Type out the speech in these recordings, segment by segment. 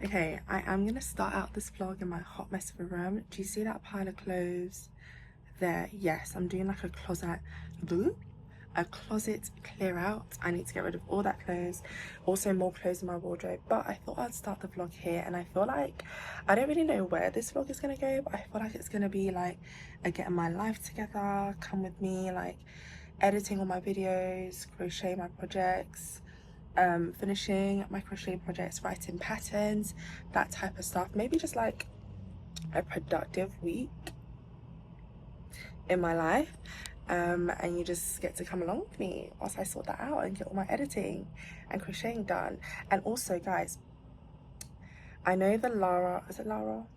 Okay, I am gonna start out this vlog in my hot mess of a room. Do you see that pile of clothes there? Yes, I'm doing like a closet clear out. I need to get rid of all that clothes, also more clothes in my wardrobe, but I thought I'd start the vlog here. And I feel like I don't really know where this vlog is gonna go, but I feel like it's gonna be like a getting my life together, come with me, like editing all my videos, crochet my projects, finishing my crochet projects, writing patterns, that type of stuff. Maybe just like a productive week in my life, and you just get to come along with me whilst I sort that out and get all my editing and crocheting done. And also, guys, I know the Lara, is it Lara?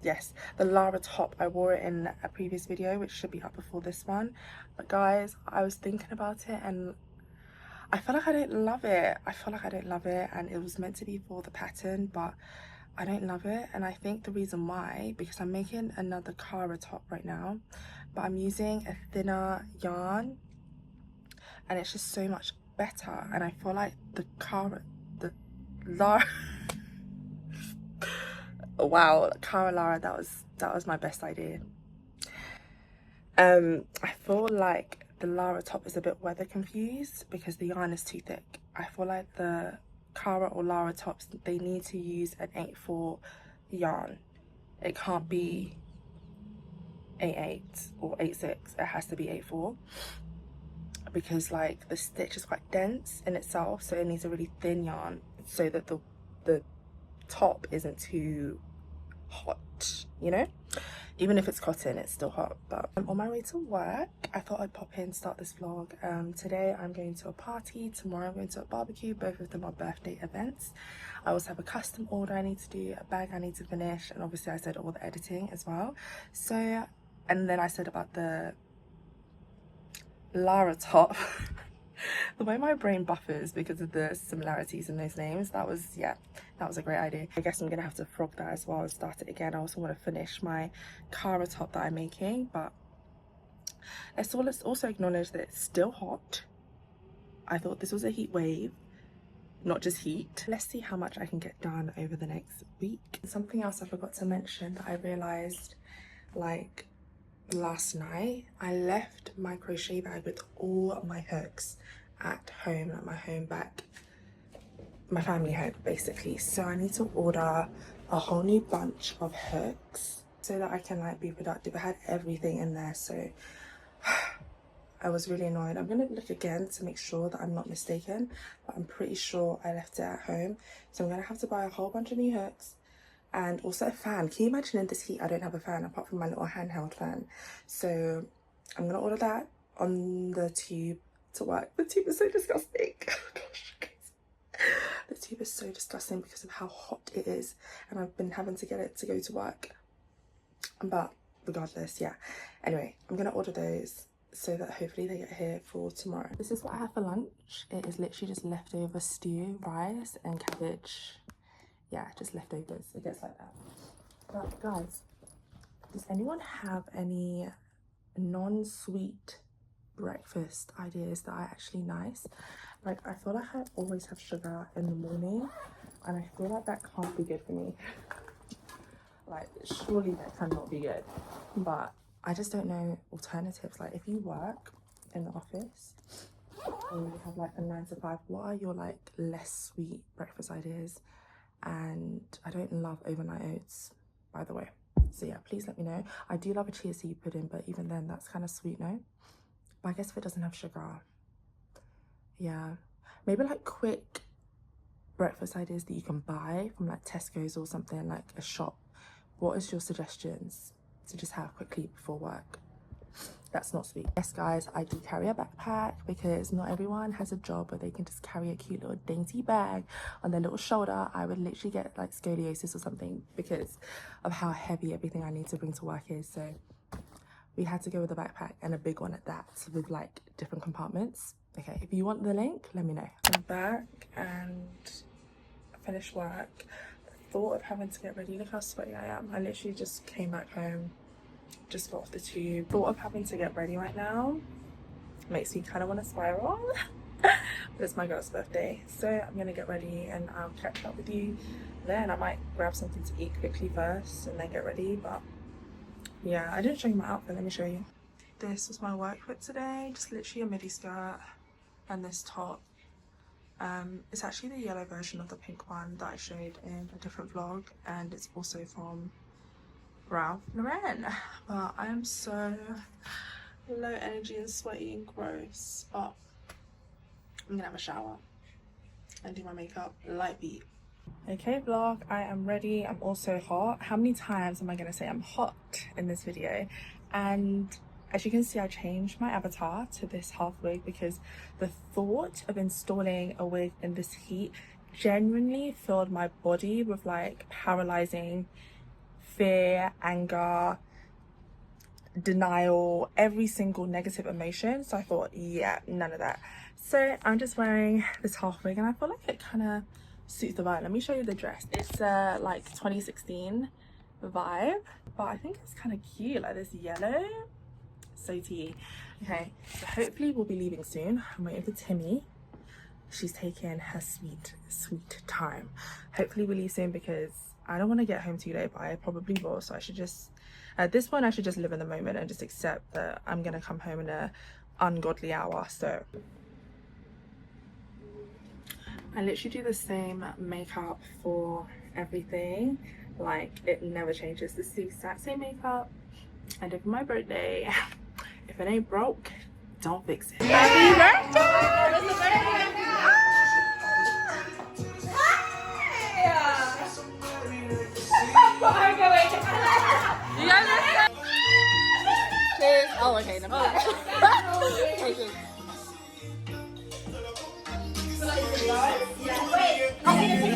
Yes, the Lara top, I wore it in a previous video which should be up before this one, but guys, I was thinking about it and I feel like I don't love it. And it was meant to be for the pattern, but I don't love it. And I think the reason why, because I'm making another Cara top right now, but I'm using a thinner yarn and it's just so much better. And I feel like the Lara wow, Cara Lara, that was my best idea. I feel like the Lara top is a bit weather confused because the yarn is too thick. I feel like the Cara or Lara tops, they need to use an 8/4 yarn. It can't be 8/8 or 8/6. It has to be 8/4 because like the stitch is quite dense in itself, so it needs a really thin yarn so that the top isn't too hot, you know? Even if it's cotton, it's still hot. But I'm on my way to work. I thought I'd pop in, start this vlog. Today I'm going to a party, tomorrow I'm going to a barbecue. Both of them are birthday events. I also have a custom order I need to do, a bag I need to finish, and obviously I said all the editing as well. So, and then I said about the Lara top. The way my brain buffers because of the similarities in those names, that was a great idea. I guess I'm gonna have to frog that as well and start it again. I also want to finish my Cara top that I'm making, but let's also acknowledge that it's still hot. I thought this was a heat wave, not just heat. Let's see how much I can get done over the next week. Something else I forgot to mention that I realized like last night, I left my crochet bag with all of my hooks at home, at my home back, my family home basically. So I need to order a whole new bunch of hooks so that I can like be productive. I had everything in there, so I was really annoyed. I'm gonna look again to make sure that I'm not mistaken, but I'm pretty sure I left it at home. So I'm gonna have to buy a whole bunch of new hooks and also a fan. Can you imagine in this heat I don't have a fan apart from my little handheld fan? So I'm gonna order that on the tube to work. The tube is so disgusting. Oh gosh, the tube is so disgusting because of how hot it is, and I've been having to get it to go to work. But regardless, yeah. Anyway, I'm gonna order those so that hopefully they get here for tomorrow. This is what I have for lunch. It is literally just leftover stew, rice and cabbage. Yeah, just leftovers. It gets like that. But guys, does anyone have any non-sweet breakfast ideas that are actually nice? Like, I feel like I always have sugar in the morning and I feel like that can't be good for me. Like, surely that cannot be good. But I just don't know alternatives. Like, if you work in the office or you have like a 9 to 5, what are your like less sweet breakfast ideas? And I don't love overnight oats, by the way, so yeah, please let me know. I do love a chia seed pudding, but even then that's kind of sweet, no? But I guess if it doesn't have sugar, yeah, maybe like quick breakfast ideas that you can buy from like Tesco's or something, like a shop. What is your suggestions to just have quickly before work that's not sweet? Yes guys, I do carry a backpack because not everyone has a job where they can just carry a cute little dainty bag on their little shoulder. I would literally get like scoliosis or something because of how heavy everything I need to bring to work is. So we had to go with a backpack, and a big one at that, with like different compartments. Okay, if you want the link, let me know. I'm back and I finished work. The thought of having to get ready, look how sweaty I am. I literally just came back home, just got off the tube. Thought of having to get ready right now makes me kind of want to spiral. But it's my girl's birthday, so I'm gonna get ready and I'll catch up with you then I might grab something to eat quickly first and then get ready. But yeah, I didn't show you my outfit. Let me show you. This was my work fit today, just literally a midi skirt and this top. It's actually the yellow version of the pink one that I showed in a different vlog, and it's also from Ralph Lauren. But I am so low energy and sweaty and gross, but I'm gonna have a shower and do my makeup light beat. Okay vlog, I am ready. I'm also hot. How many times am I gonna say I'm hot in this video? And as you can see, I changed my avatar to this half wig because the thought of installing a wig in this heat genuinely filled my body with like paralyzing fear, anger, denial, every single negative emotion. So I thought, yeah, none of that. So I'm just wearing this half wig and I feel like it kind of suits the vibe. Let me show you the dress. It's like 2016 vibe, but I think it's kind of cute, like this yellow. So tea. Okay, so hopefully we'll be leaving soon. I'm waiting for Timmy. She's taking her sweet time. Hopefully we leave soon because I don't want to get home too late, but I probably will. So I should just, at this point, I should just live in the moment and just accept that I'm gonna come home in an ungodly hour. So I literally do the same makeup for everything. Like it never changes. This is the exact same makeup I did for my birthday. If it ain't broke, don't fix it. Happy birthday! You guys are cheers. Oh, okay, never mind.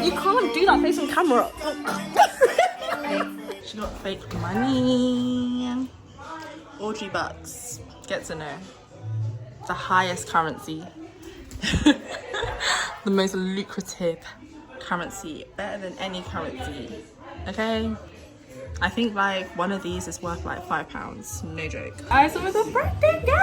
You can't do that face on camera. She got fake money. Audrey bucks. Get to know. The highest currency. The most lucrative currency. Better than any currency. Okay? I think like one of these is worth like £5. No joke. Alright, so it's a birthday girl!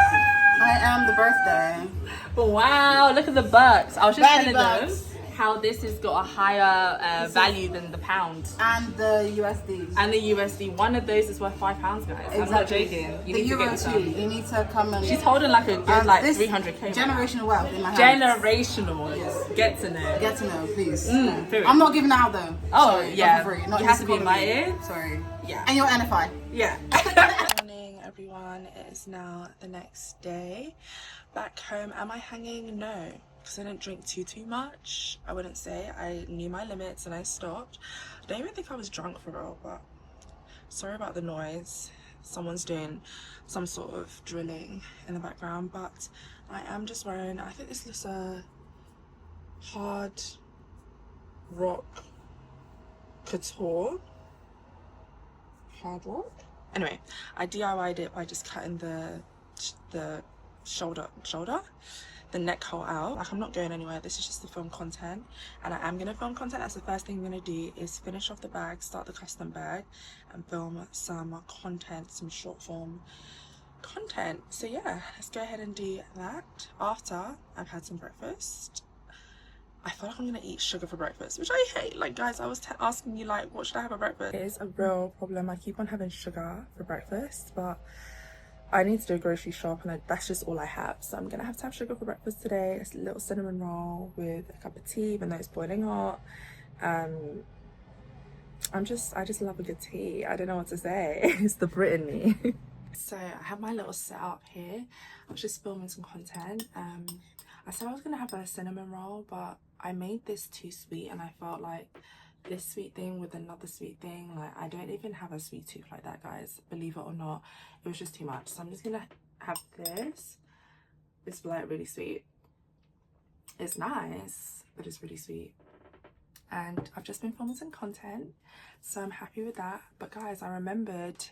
I am the birthday. Wow, look at the bucks. I was just telling them how this has got a higher value than the pound. And the USD. And the USD. One of those is worth £5, guys. Exactly. I'm not joking. You the need Euro to get too. You need to come and... She's holding like a good like 300k. Generational wealth in my hands. Generational. Yes. Get to know. Get to know, please. I'm not giving out though. Oh, sorry, yeah. not for free. Not you have to be invited. Sorry. Yeah. And your NFI. Yeah. Good morning, everyone. It is now the next day. Back home. Am I hanging? No. Because I didn't drink too much. I wouldn't say. I knew my limits and I stopped. I don't even think I was drunk for real, but sorry about the noise. Someone's doing some sort of drilling in the background, but I am just wearing, I think this looks a hard rock couture. Hard rock? Anyway, I DIY'd it by just cutting the shoulder, the neck hole out. Like, I'm not going anywhere. This is just the film content, and I am gonna film content. That's the first thing I'm gonna do, is finish off the bag, start the custom bag, and film some content, some short form content. So yeah, let's go ahead and do that after I've had some breakfast. I feel like I'm gonna eat sugar for breakfast, which I hate. Like, guys, I was asking you, like, what should I have for breakfast? It is a real problem. I keep on having sugar for breakfast, but I need to do a grocery shop, and that's just all I have. So I'm gonna have to have sugar for breakfast today. It's a little cinnamon roll with a cup of tea, even though it's boiling hot. I just love a good tea. I don't know what to say. It's the Brit in me. So I have my little setup here. I was just filming some content. I said I was gonna have a cinnamon roll, but I made this too sweet, and I felt like this sweet thing with another sweet thing, like, I don't even have a sweet tooth like that, guys, believe it or not. It was just too much. So I'm just gonna have this. It's like really sweet. It's nice, but it's really sweet. And I've just been filming some content, so I'm happy with that. But guys, I remembered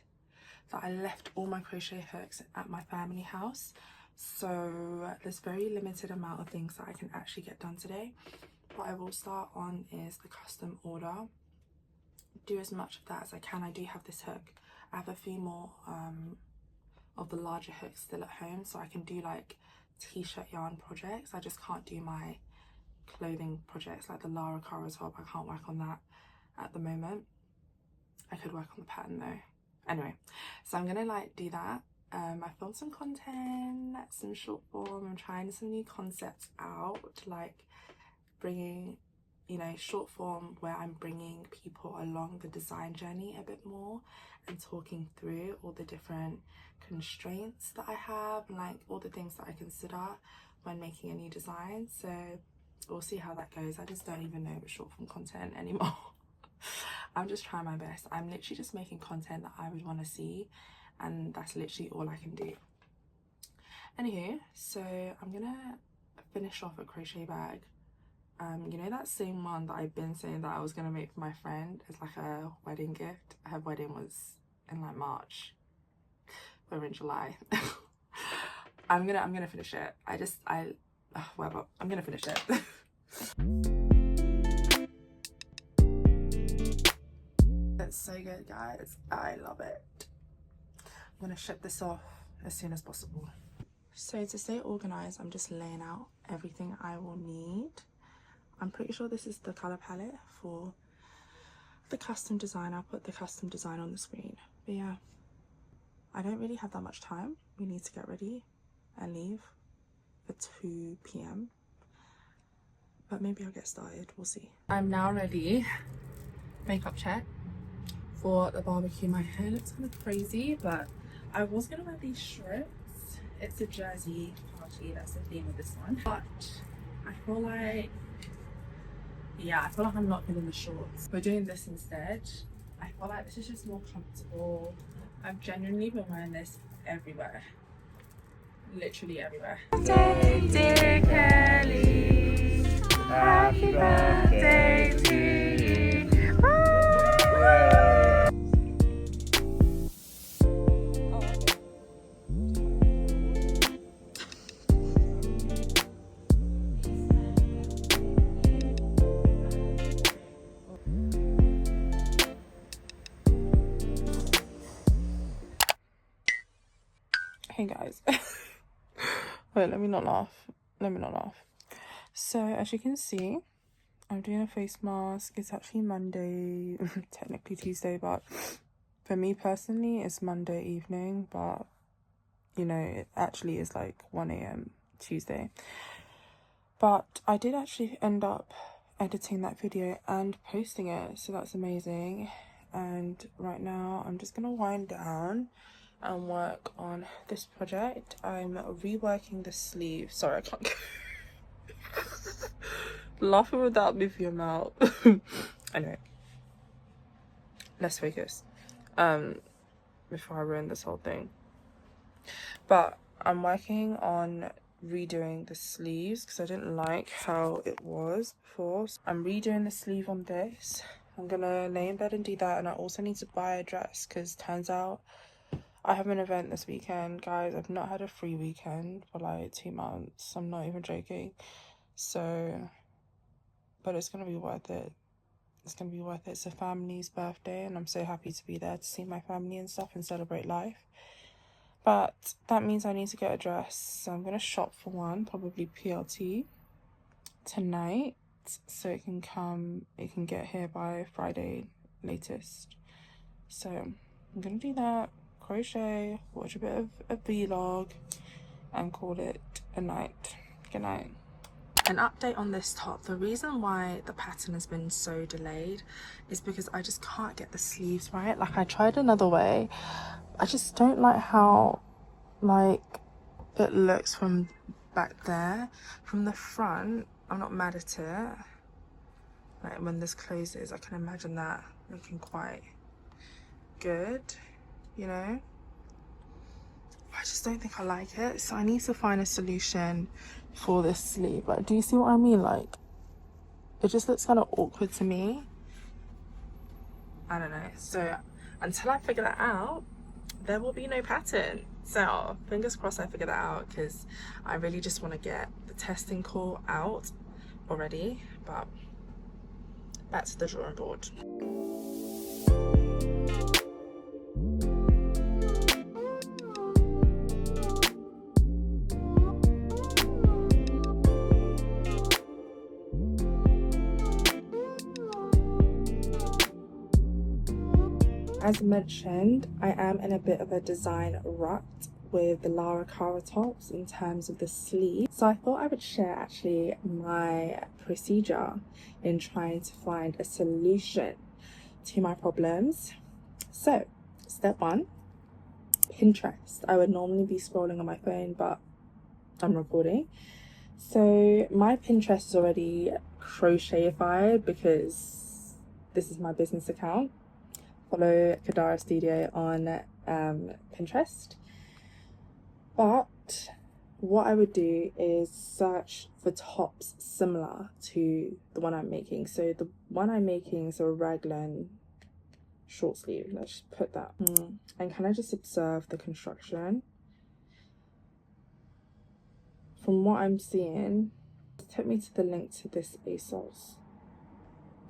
that I left all my crochet hooks at my family house, so there's very limited amount of things that I can actually get done today. What I will start on is the custom order. Do as much of that as I can. I do have this hook. I have a few more of the larger hooks still at home, so I can do like t-shirt yarn projects. I just can't do my clothing projects like the Lara Cara top. I can't work on that. at the moment. I could work on the pattern though. Anyway, so I'm gonna like do that. I filmed some content, some short form. I'm trying some new concepts out, like bringing, you know, short form where I'm bringing people along the design journey a bit more and talking through all the different constraints that I have and like all the things that I consider when making a new design. So we'll see how that goes. I just don't even know the short form content anymore. I'm just trying my best. I'm literally just making content that I would want to see, and that's literally all I can do. Anywho, so I'm gonna finish off a crochet bag. You know that same one that I've been saying that I was gonna make for my friend as like a wedding gift? Her wedding was in like March. We're in July. I'm gonna finish it. Whatever. I'm gonna finish it. It's so good, guys. I love it. I'm gonna ship this off as soon as possible. So to stay organized, I'm just laying out everything I will need. I'm pretty sure this is the color palette for the custom design. I'll put the custom design on the screen. But yeah, I don't really have that much time. We need to get ready and leave for 2 p.m. But maybe I'll get started, we'll see. I'm now ready. Makeup check for the barbecue. My hair looks kind of crazy, but I was gonna wear these shorts. It's a Jersey party, that's the theme of this one. But I feel like, yeah, I feel like I'm not feeling the shorts. We're doing this instead. I feel like this is just more comfortable. I've genuinely been wearing this everywhere. Literally everywhere. Birthday, dear Kelly. Happy birthday to you. Hey guys. Wait, let me not laugh. So as you can see, I'm doing a face mask. It's actually Monday, technically Tuesday, but for me personally it's Monday evening, but you know, it actually is like 1 a.m. Tuesday. But I did actually end up editing that video and posting it, so that's amazing. And right now I'm just gonna wind down and work on this project. I'm reworking the sleeve. Sorry, I can't laughing without moving your mouth. Anyway, let's focus before I ruin this whole thing. But I'm working on redoing the sleeves because I didn't like how it was before. So I'm redoing the sleeve on this. I'm gonna lay in bed and do that, and I also need to buy a dress because turns out I have an event this weekend, guys. I've not had a free weekend for like 2 months. I'm not even joking. So, but it's gonna be worth it. It's gonna be worth it. It's a family's birthday and I'm so happy to be there to see my family and stuff and celebrate life. But that means I need to get a dress. So I'm gonna shop for one, probably PLT tonight. So it can get here by Friday latest. So I'm gonna do that. Crochet, watch a bit of a vlog and call it a night. Good night. An update on this top. The reason why the pattern has been so delayed is because I just can't get the sleeves right. Like I tried another way. I just don't like how like it looks from back there. From the front, I'm not mad at it. Like when this closes, I can imagine that looking quite good. You know, I just don't think I like it, so I need to find a solution for this sleeve. Like, do you see what I mean? Like, it just looks kind of awkward to me. I don't know. So until I figure that out, there will be no pattern. So fingers crossed I figure that out, because I really just want to get the testing call out already. But back to the drawing board. as mentioned, I am in a bit of a design rut with the Lara Cara tops in terms of the sleeve. So I thought I would share actually my procedure in trying to find a solution to my problems. So step one, Pinterest. I would normally be scrolling on my phone, but I'm recording. So my Pinterest is already crochet-ified because this is my business account. Follow Kadara Studio on Pinterest. But what I would do is search for tops similar to the one I'm making. So the one I'm making is a raglan short sleeve. Let's just put that. And can I just observe the construction? From what I'm seeing, it took me to the link to this ASOS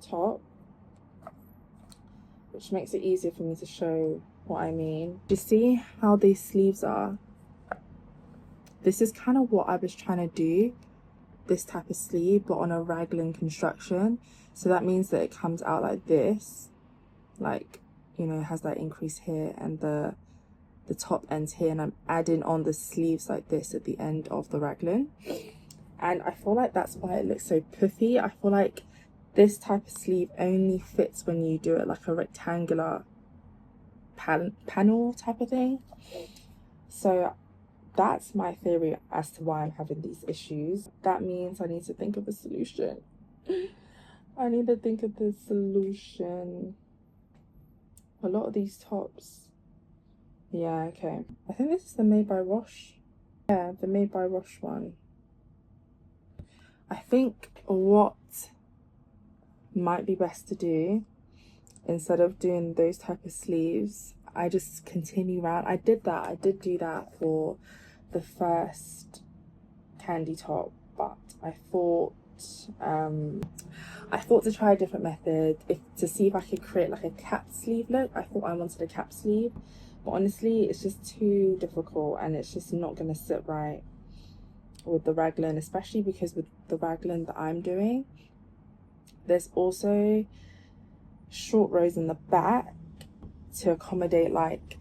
top, which makes it easier for me to show what I mean. Do you see how these sleeves are? This is kind of what I was trying to do, this type of sleeve, but on a raglan construction. So that means that it comes out like this, like, you know, it has that increase here and the top ends here, and I'm adding on the sleeves like this at the end of the raglan. And I feel like that's why it looks so puffy. I feel like this type of sleeve only fits when you do it like a rectangular panel type of thing. So that's my theory as to why I'm having these issues. That means I need to think of a solution. I need to think of the solution. A lot of these tops. Yeah, okay. I think this is the Made by Roche. Yeah, the Made by Roche one. I think what might be best to do, instead of doing those type of sleeves, I just continue around. I did do that for the first candy top, but I thought to try a different method to see if I could create like a cap sleeve look. I thought I wanted a cap sleeve, but honestly it's just too difficult and it's just not going to sit right with the raglan, especially because with the raglan that I'm doing, there's also short rows in the back to accommodate, like,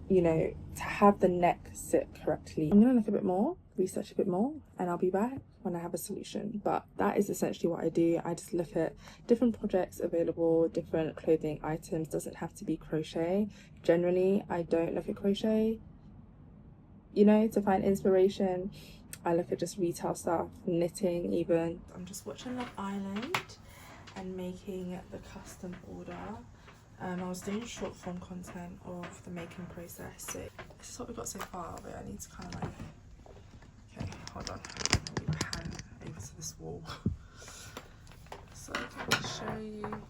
you know, to have the neck sit correctly. I'm gonna look a bit more, research a bit more, and I'll be back when I have a solution. But that is essentially what I do. I just look at different projects available, different clothing items. Doesn't have to be crochet. Generally I don't look at crochet, you know, to find inspiration. I look at just retail stuff, knitting even. I'm just watching Love Island and making the custom order. I was doing short form content of the making process. So this is what we got so far, but I need to kind of like, okay, hold on, move my hand over to this wall. So I can show you,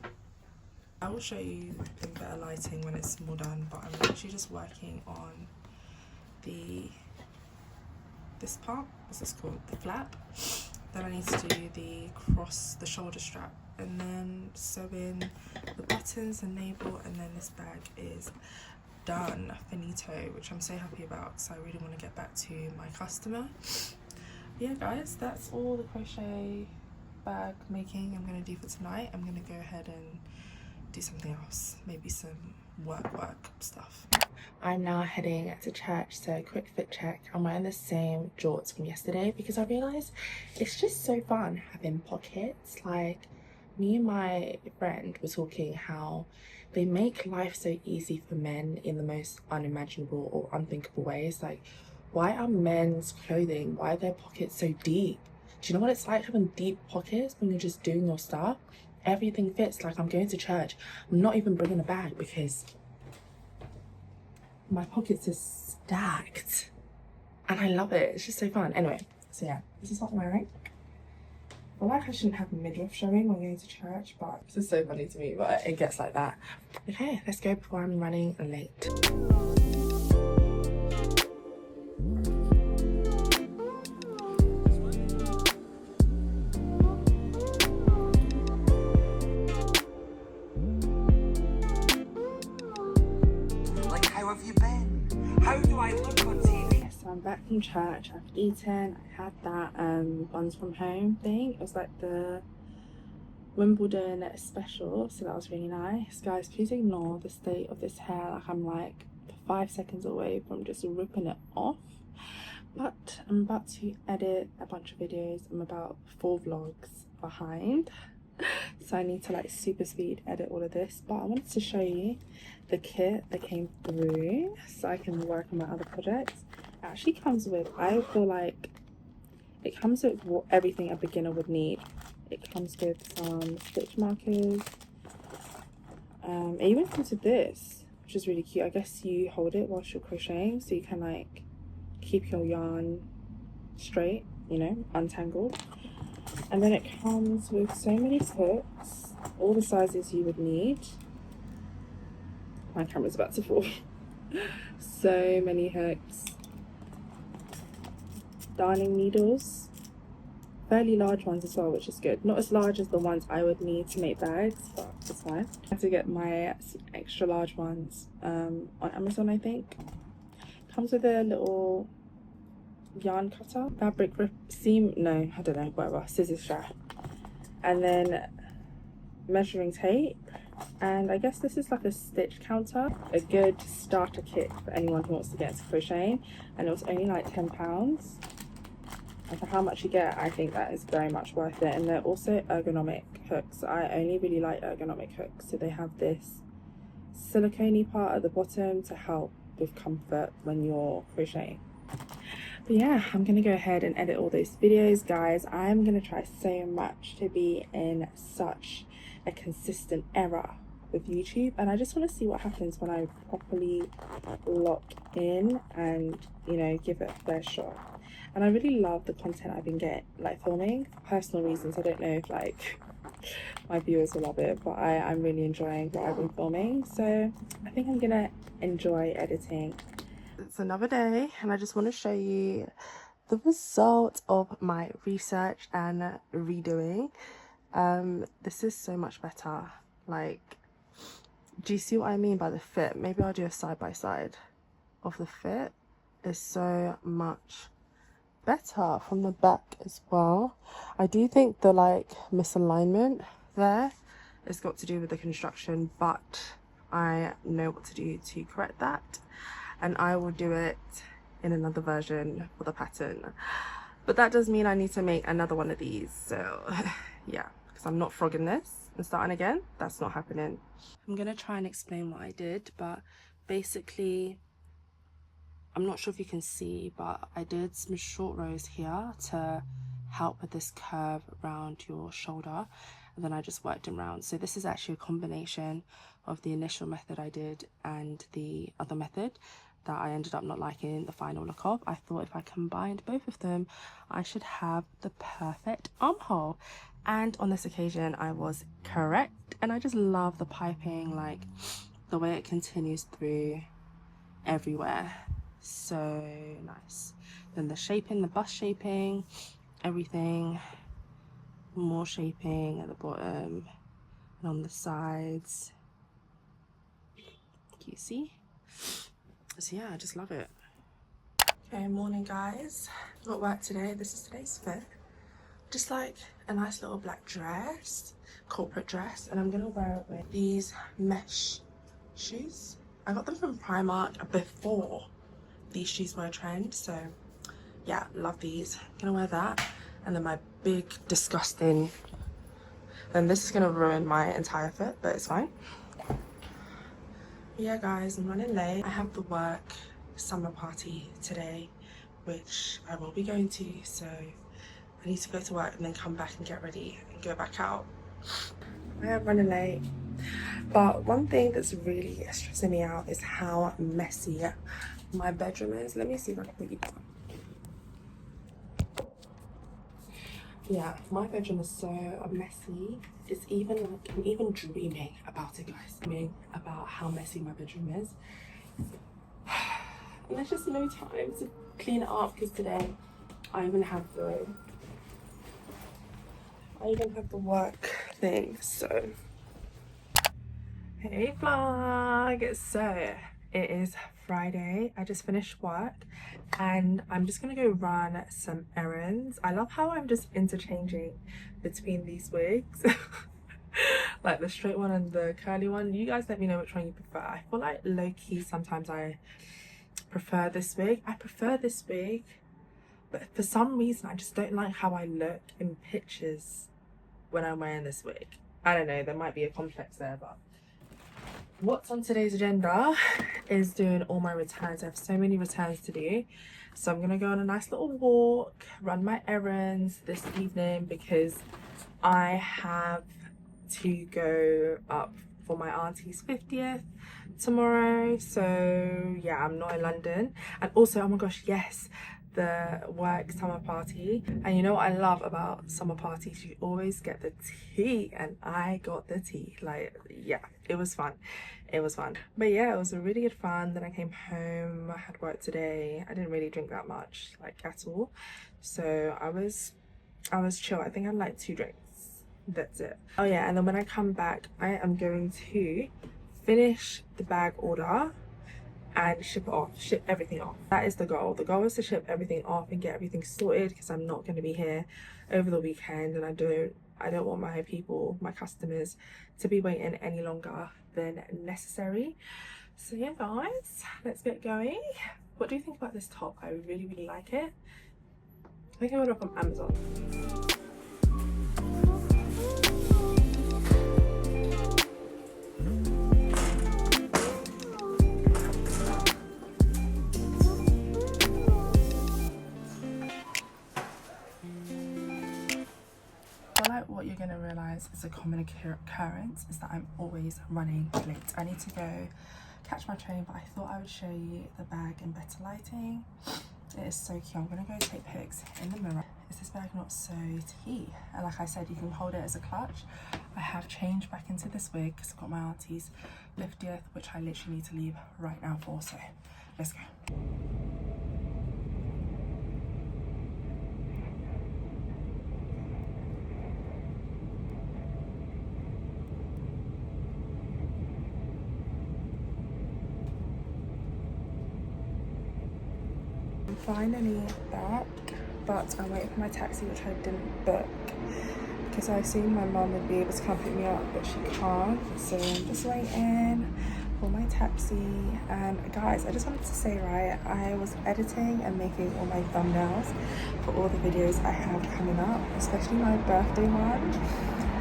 I will show you in better lighting when it's more done, but I'm actually just working on this part, what's this called, the flap. Then I need to do the shoulder strap, and then sew in the buttons and navel, and then this bag is done, finito, which I'm so happy about because I really want to get back to my customer. Yeah guys, that's all the crochet bag making I'm going to do for tonight. I'm going to go ahead and do something else, maybe some work stuff. I'm now heading to church, so quick fit check. I'm wearing the same jorts from yesterday because I realised it's just so fun having pockets. Like, me and my friend were talking how they make life so easy for men in the most unimaginable or unthinkable ways. Like, why are men's clothing, why are their pockets so deep? Do you know what it's like having deep pockets when you're just doing your stuff? Everything fits. Like, I'm going to church, I'm not even bringing a bag because my pockets are stacked and I love it. It's just so fun. Anyway, so yeah, this is what I'm wearing. I feel like I shouldn't have midriff showing when going to church, but this is so funny to me, but it gets like that. Okay, let's go before I'm running late. I'm back from church. I've eaten. I had that buns from home thing. It was like the Wimbledon special, so that was really nice. Guys, please ignore the state of this hair. Like, I'm like 5 seconds away from just ripping it off. But I'm about to edit a bunch of videos. I'm about 4 vlogs behind, so I need to like super speed edit all of this. But I wanted to show you the kit that came through so I can work on my other projects. It actually comes with, I feel like it comes with everything a beginner would need. It comes with some stitch markers. It even comes with this, which is really cute. I guess you hold it whilst you're crocheting, so you can like keep your yarn straight, you know, untangled. And then it comes with so many hooks, all the sizes you would need. My camera's about to fall. So many hooks. Darning needles, fairly large ones as well, which is good. Not as large as the ones I would need to make bags, but it's fine. I had to get my extra large ones on Amazon, I think. Comes with a little yarn cutter, fabric rip seam, no, I don't know, whatever, scissors strap, and then measuring tape, and I guess this is like a stitch counter. A good starter kit for anyone who wants to get into crocheting, and it was only like £10. And for how much you get, I think that is very much worth it. And they're also ergonomic hooks. I only really like ergonomic hooks. So they have this silicone-y part at the bottom to help with comfort when you're crocheting. But yeah, I'm gonna go ahead and edit all those videos, guys. I'm gonna try so much to be in such a consistent era with YouTube, and I just want to see what happens when I properly lock in and, you know, give it a fair shot. And I really love the content I've been getting, like filming, for personal reasons. I don't know if like my viewers will love it, but I'm really enjoying what I've been filming, so I think I'm gonna enjoy editing. It's another day, and I just want to show you the result of my research and redoing. This is so much better. Like, do you see what I mean by the fit? Maybe I'll do a side-by-side of the fit. Is so much better from the back as well. I do think the like misalignment there has got to do with the construction, but I know what to do to correct that, and I will do it in another version for the pattern. But that does mean I need to make another one of these, so yeah, because I'm not frogging this and starting again. That's not happening. I'm gonna try and explain what I did, but basically, I'm not sure if you can see, but I did some short rows here to help with this curve around your shoulder, and then I just worked them round. So this is actually a combination of the initial method I did and the other method that I ended up not liking the final look of. I thought if I combined both of them, I should have the perfect armhole. And on this occasion, I was correct. And I just love the piping, like the way it continues through everywhere. So nice. Then the shaping, the bust shaping, everything, more shaping at the bottom and on the sides. Can you see? So yeah, I just love it. Okay, morning guys. Got work today. This is today's fit. Just like a nice little black dress, corporate dress, and I'm gonna wear it with these mesh shoes. I got them from Primark before these shoes were a trend, so yeah, love these. Gonna wear that, and then my big disgusting, then this is gonna ruin my entire fit, but it's fine. Yeah guys, I'm running late. I have the work summer party today, which I will be going to, so I need to go to work and then come back and get ready and go back out. I am running late, but one thing that's really stressing me out is how messy my bedroom is. Let me see if I can put you down. Yeah, my bedroom is so messy. It's even like, I'm even dreaming about it, guys. Dreaming about how messy my bedroom is. And there's just no time to clean it up, because today I even have the work thing, so. Hey vlog! So it is Friday. I just finished work and I'm just gonna go run some errands. I love how I'm just interchanging between these wigs. like the straight one and the curly one. You guys let me know which one you prefer. I feel like low-key sometimes I prefer this wig. But for some reason I just don't like how I look in pictures when I'm wearing this wig. I don't know, there might be a complex there, but what's on today's agenda is doing all my returns. I have so many returns to do, so I'm gonna go on a nice little walk, run my errands this evening because I have to go up for my auntie's 50th tomorrow. So yeah, I'm not in London. And also, oh my gosh, yes, the work summer party. And you know what I love about summer parties? You always get the tea, and I got the tea. Like, yeah, it was fun. But yeah, it was a really good fun. Then I came home, I had work today. I didn't really drink that much, like, at all. So I was chill. I think I had like 2 drinks. That's it. Oh yeah, and then when I come back, I am going to finish the bag order and ship everything off. That is the goal. The goal is to ship everything off and get everything sorted, because I'm not going to be here over the weekend, and I don't want my customers to be waiting any longer than necessary. So yeah guys, let's get going. What do you think about this top? I really like it. I think I got it from Amazon. What you're going to realize is a common occurrence is that I'm always running late. I need to go catch my train, but I thought I would show you the bag in better lighting. It is so cute. I'm going to go take pics in the mirror. Is this bag not so tea? And like I said, you can hold it as a clutch. I have changed back into this wig because I've got my auntie's 50th, which I literally need to leave right now for, so let's go. Finally back, but I'm waiting for my taxi, which I didn't book because I assumed my mum would be able to come pick me up, but she can't. So I'm just waiting for my taxi. And guys, I just wanted to say, right, I was editing and making all my thumbnails for all the videos I have coming up, especially my birthday one.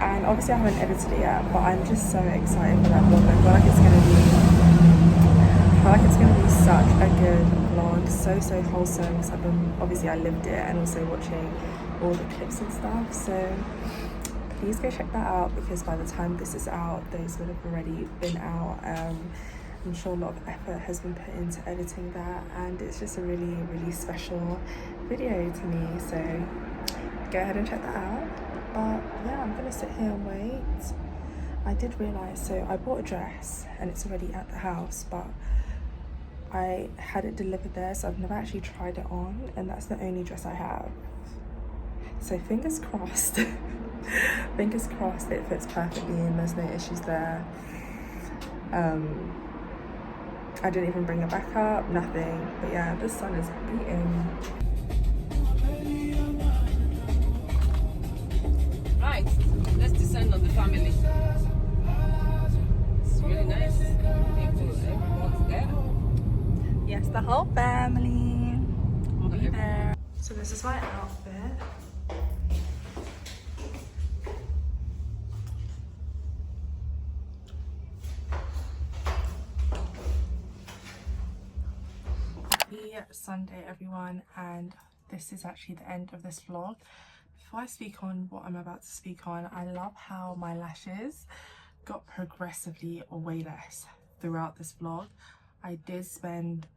And obviously I haven't edited it yet, but I'm just so excited for that vlog. I feel like it's gonna be such a good vlog, so wholesome. So obviously I lived it, and also watching all the clips and stuff. So please go check that out, because by the time this is out, those would have already been out. I'm sure a lot of effort has been put into editing that, and it's just a really special video to me. So go ahead and check that out. But yeah, I'm gonna sit here and wait. I did realise, so I bought a dress and it's already at the house, but I had it delivered there, so I've never actually tried it on, and that's the only dress I have. So fingers crossed. Fingers crossed it fits perfectly and there's no issues there. I didn't even bring it back up, nothing. But yeah, the sun is beating. Right, let's descend on the family. It's really nice. Everyone's there. Yes, the whole family will be there. So this is my outfit. Happy Sunday everyone, and this is actually the end of this vlog. Before I speak on what I'm about to speak on, I love how my lashes got progressively way less throughout this vlog. I did spend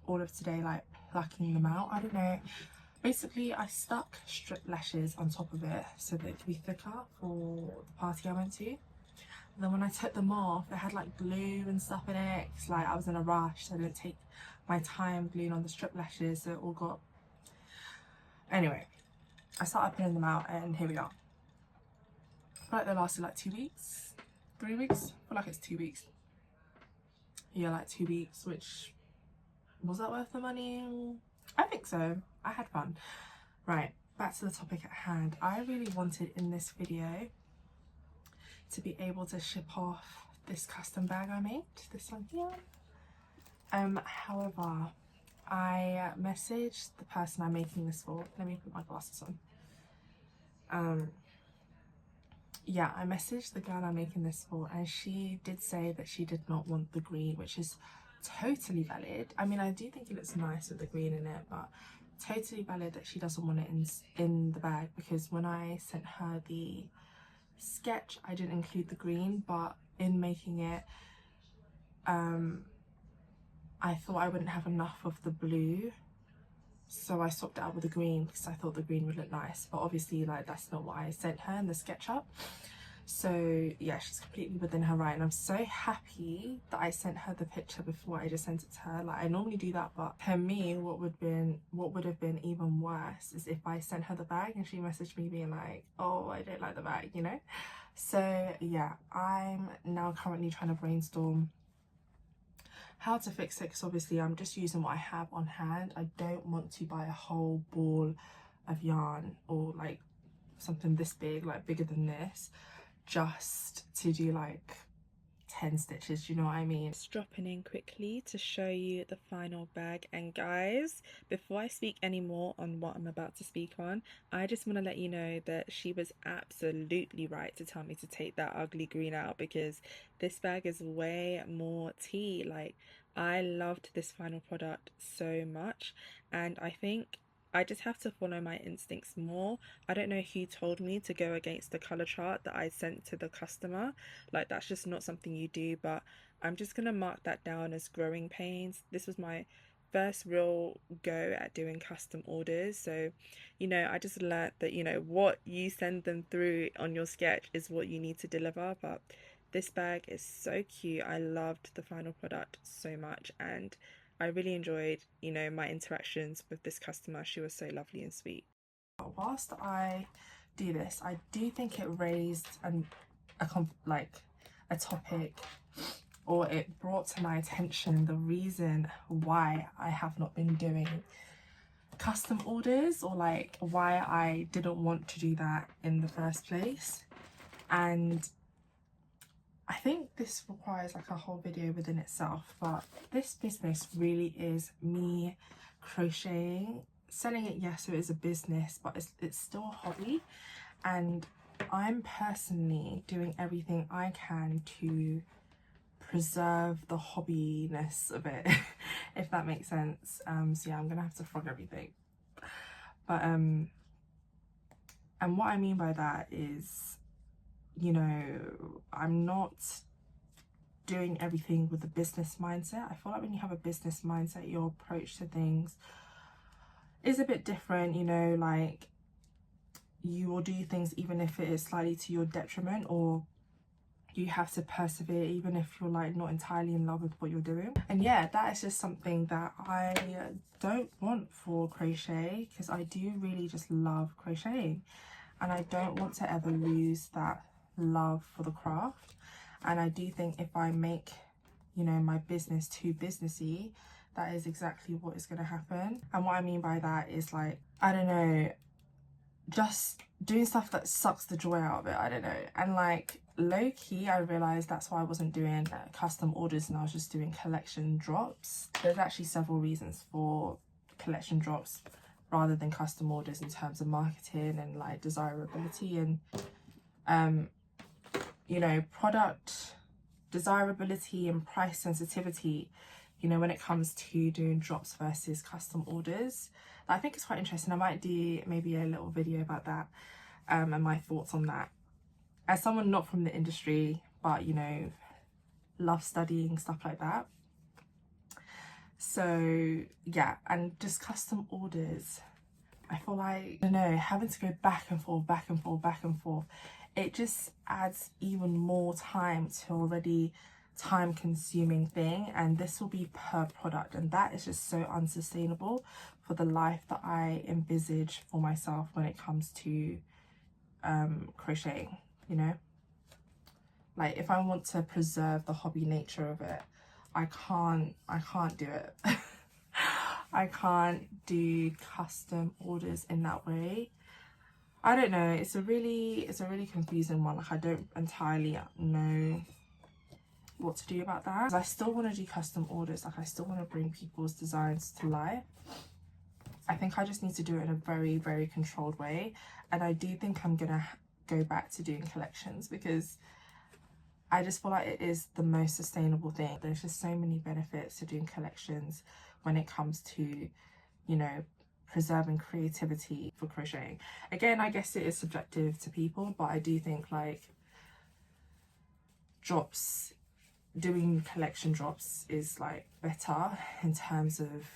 all of today like plucking them out. I don't know, basically I stuck strip lashes on top of it so that it could be thicker for the party I went to. And then when I took them off, it had like glue and stuff in it. It's like I was in a rush, so I didn't take my time gluing on the strip lashes, so it all got... Anyway, I started pulling them out and here we are. I feel like they lasted like 2 weeks, 3 weeks. I feel like it's 2 weeks. Yeah, like 2 weeks, which... was that worth the money? I think so. I had fun. Right, back to the topic at hand. I really wanted in this video to be able to ship off this custom bag I made, this one here. However, I messaged the person I'm making this for. Let me put my glasses on. Yeah, I messaged the girl I'm making this for, and she did say that she did not want the green, which is totally valid. I mean, I do think it looks nice with the green in it, but totally valid that she doesn't want it in the bag, because when I sent her the sketch, I didn't include the green, but in making it, I thought I wouldn't have enough of the blue, so I swapped it out with the green because I thought the green would look nice. But obviously, like, that's not what I sent her in the SketchUp. So yeah, she's completely within her right, and I'm so happy that I sent her the picture before I just sent it to her. Like, I normally do that, but for me, what would have been even worse is if I sent her the bag and she messaged me being like, oh, I don't like the bag, you know. So yeah, I'm now currently trying to brainstorm how to fix it, because obviously I'm just using what I have on hand. I don't want to buy a whole ball of yarn, or like something this big, like bigger than this, just to do like 10 stitches, you know what I mean? Just dropping in quickly to show you the final bag. And guys, before I speak any more on what I'm about to speak on, I just want to let you know that she was absolutely right to tell me to take that ugly green out, because this bag is way more tea. Like, I loved this final product so much, and I think I just have to follow my instincts more. I don't know who told me to go against the color chart that I sent to the customer. Like, that's just not something you do, but I'm just gonna mark that down as growing pains. This was my first real go at doing custom orders, so you know, I just learned that, you know, what you send them through on your sketch is what you need to deliver. But this bag is so cute. I loved the final product so much, and I really enjoyed, you know, my interactions with this customer. She was so lovely and sweet. Whilst I do this, I do think it raised a topic, or it brought to my attention the reason why I have not been doing custom orders, or like why I didn't want to do that in the first place. And I think this requires like a whole video within itself, but this business really is me crocheting, selling it. Yes, so it is a business, but it's still a hobby, and I'm personally doing everything I can to preserve the hobbiness of it, if that makes sense. So yeah, I'm gonna have to frog everything, but and what I mean by that is, you know, I'm not doing everything with a business mindset. I feel like when you have a business mindset, your approach to things is a bit different, you know, like you will do things even if it is slightly to your detriment, or you have to persevere even if you're like not entirely in love with what you're doing. And yeah, that is just something that I don't want for crochet, because I do really just love crocheting, and I don't want to ever lose that love for the craft. And I do think if I make, you know, my business too businessy, that is exactly what is going to happen. And what I mean by that is, like, I don't know, just doing stuff that sucks the joy out of it. I don't know. And like, low-key, I realized that's why I wasn't doing custom orders and I was just doing collection drops. There's actually several reasons for collection drops rather than custom orders in terms of marketing and like desirability and you know, product desirability and price sensitivity, you know, when it comes to doing drops versus custom orders. I think it's quite interesting. I might do maybe a little video about that, and my thoughts on that, as someone not from the industry but, you know, love studying stuff like that. So yeah, and just custom orders, I feel like, I don't know, having to go back and forth, it just adds even more time to already time consuming thing, and this will be per product, and that is just so unsustainable for the life that I envisage for myself when it comes to crocheting, you know. Like, if I want to preserve the hobby nature of it, I can't do it. I can't do custom orders in that way. I don't know, it's a really confusing one. Like, I don't entirely know what to do about that. I still want to do custom orders, like I still want to bring people's designs to life. I think I just need to do it in a very controlled way, and I do think I'm gonna go back to doing collections because I just feel like it is the most sustainable thing. There's just so many benefits to doing collections when it comes to, you know, preserving creativity for crocheting. Again, I guess it is subjective to people, but I do think like drops, doing collection drops is like better in terms of,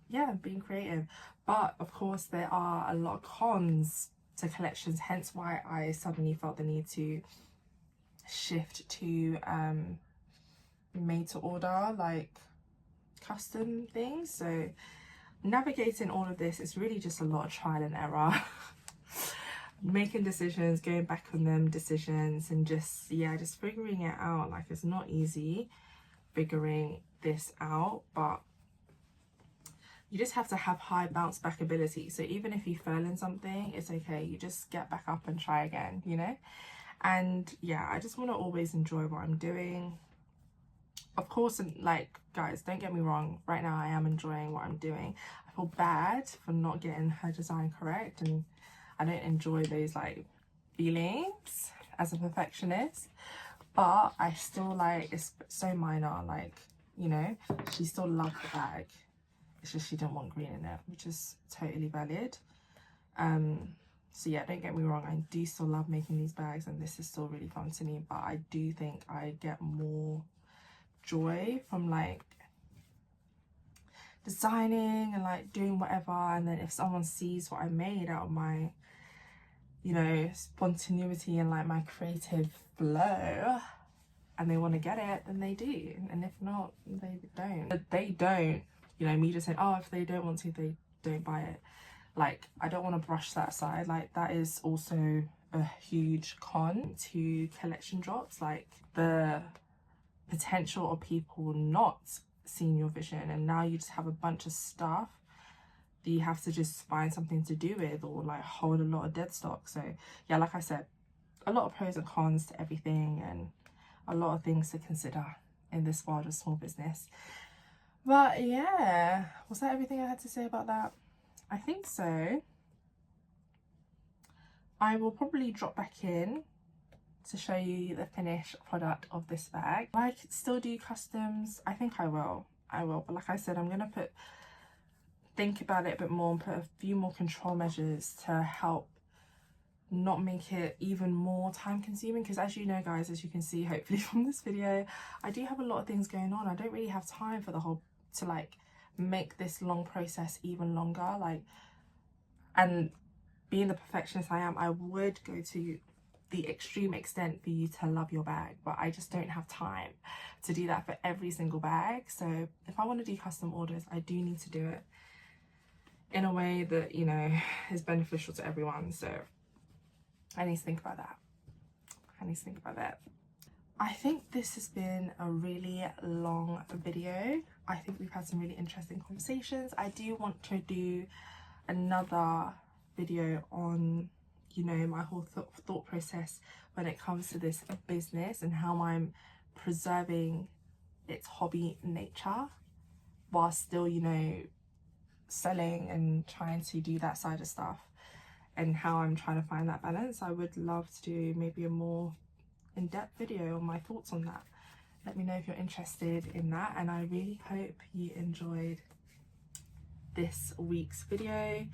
yeah, being creative. But of course there are a lot of cons to collections, hence why I suddenly felt the need to shift to made to order, like custom things. So navigating all of this is really just a lot of trial and error. Making decisions, going back on them decisions, and just, yeah, just figuring it out. Like, it's not easy figuring this out, but you just have to have high bounce back ability. So even if you fail in something, it's okay, you just get back up and try again, you know. And yeah, I just want to always enjoy what I'm doing, of course. And like, guys, don't get me wrong, right now I am enjoying what I'm doing. I feel bad for not getting her design correct, and I don't enjoy those like feelings as a perfectionist, but I still, like, it's so minor, like, you know, she still loved the bag, it's just she didn't want green in it, which is totally valid. So yeah, don't get me wrong, I do still love making these bags and this is still really fun to me, but I do think I get more joy from like designing and like doing whatever, and then if someone sees what I made out of my, you know, spontaneity and like my creative flow, and they want to get it, then they do, and if not, they don't. But they don't, you know, me just saying, oh, if they don't want to, they don't buy it. Like, I don't want to brush that aside. Like, that is also a huge con to collection drops, like the potential of people not seeing your vision, and now you just have a bunch of stuff that you have to just find something to do with, or like hold a lot of dead stock. So yeah, like I said, a lot of pros and cons to everything, and a lot of things to consider in this world of small business. But yeah, was that everything I had to say about that? I think so. I will probably drop back in to show you the finished product of this bag. I could still do customs. I think I will, but like I said, I'm gonna think about it a bit more and put a few more control measures to help not make it even more time consuming, because as you know, guys, as you can see hopefully from this video, I do have a lot of things going on. I don't really have time for the whole, to like make this long process even longer. Like, and being the perfectionist I am, I would go to the extreme extent for you to love your bag, but I just don't have time to do that for every single bag. So if I want to do custom orders, I do need to do it in a way that, you know, is beneficial to everyone. So I need to think about that. I think this has been a really long video. I think we've had some really interesting conversations. I do want to do another video on, you know, my whole thought process when it comes to this business and how I'm preserving its hobby nature while still, you know, selling and trying to do that side of stuff, and how I'm trying to find that balance. I would love to do maybe a more in-depth video on my thoughts on that. Let me know if you're interested in that, and I really hope you enjoyed this week's video.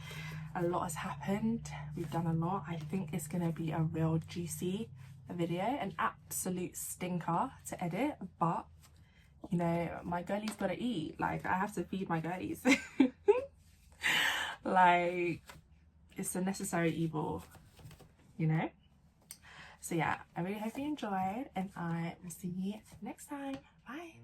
A lot has happened, we've done a lot. I think it's gonna be a real juicy video, an absolute stinker to edit, but you know, my girlies gotta eat. Like, I have to feed my girlies. Like, it's a necessary evil, you know. So yeah, I really hope you enjoyed, and I will see you next time. Bye.